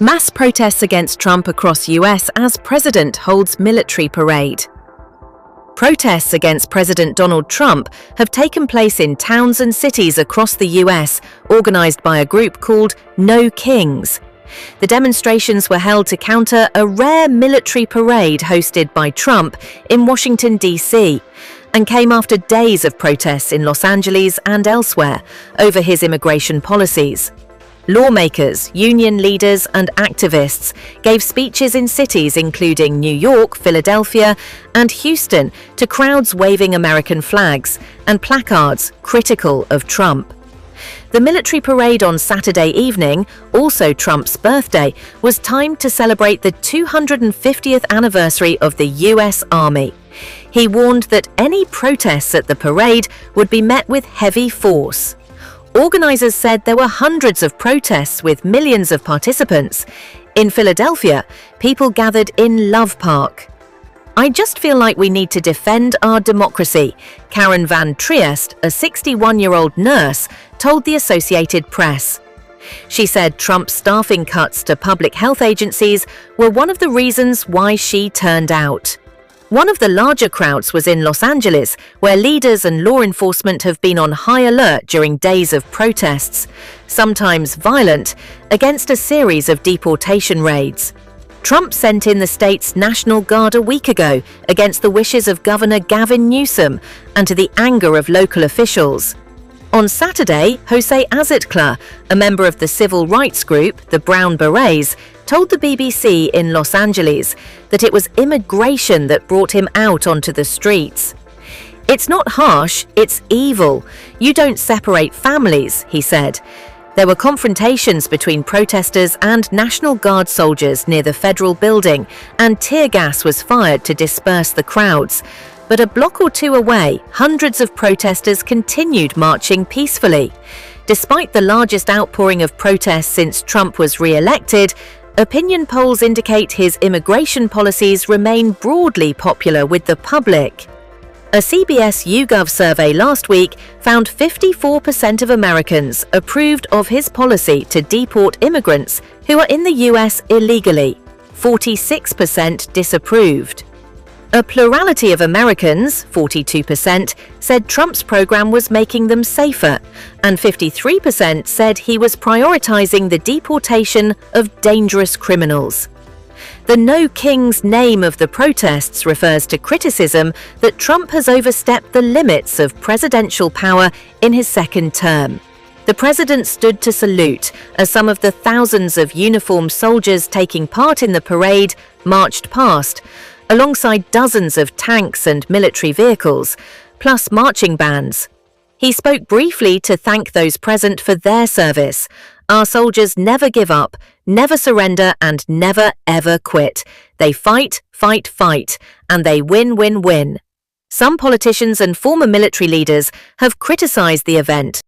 Mass protests against Trump across US as president holds military parade. Protests against President Donald Trump have taken place in towns and cities across the US, organized by a group called No Kings. The demonstrations were held to counter a rare military parade hosted by Trump in Washington, D.C., and came after days of protests in Los Angeles and elsewhere over his immigration policies. Lawmakers, union leaders, and activists gave speeches in cities including New York, Philadelphia, and Houston to crowds waving American flags and placards critical of Trump. The military parade on Saturday evening, also Trump's birthday, was timed to celebrate the 250th anniversary of the US Army. He warned that any protests at the parade would be met with heavy force. Organizers said there were hundreds of protests with millions of participants. In Philadelphia, people gathered in Love Park. "I just feel like we need to defend our democracy," Karen Van Trieste, a 61-year-old nurse, told the Associated Press. She said Trump's staffing cuts to public health agencies were one of the reasons why she turned out. One of the larger crowds was in Los Angeles, where leaders and law enforcement have been on high alert during days of protests, sometimes violent, against a series of deportation raids. Trump sent in the state's National Guard a week ago against the wishes of Governor Gavin Newsom and to the anger of local officials. On Saturday, Jose Azitcla, a member of the civil rights group, the Brown Berets, told the BBC in Los Angeles that it was immigration that brought him out onto the streets. "It's not harsh, it's evil. You don't separate families," he said. There were confrontations between protesters and National Guard soldiers near the federal building, and tear gas was fired to disperse the crowds. But a block or two away, hundreds of protesters continued marching peacefully. Despite the largest outpouring of protests since Trump was re-elected, opinion polls indicate his immigration policies remain broadly popular with the public. A CBS YouGov survey last week found 54% of Americans approved of his policy to deport immigrants who are in the US illegally. 46% disapproved. A plurality of Americans, 42%, said Trump's program was making them safer, and 53% said he was prioritizing the deportation of dangerous criminals. The No Kings name of the protests refers to criticism that Trump has overstepped the limits of presidential power in his second term. The president stood to salute as some of the thousands of uniformed soldiers taking part in the parade marched past, alongside dozens of tanks and military vehicles, plus marching bands. He spoke briefly to thank those present for their service. "Our soldiers never give up, never surrender, and never ever quit. They fight, fight, fight, and they win, win, win." Some politicians and former military leaders have criticized the event,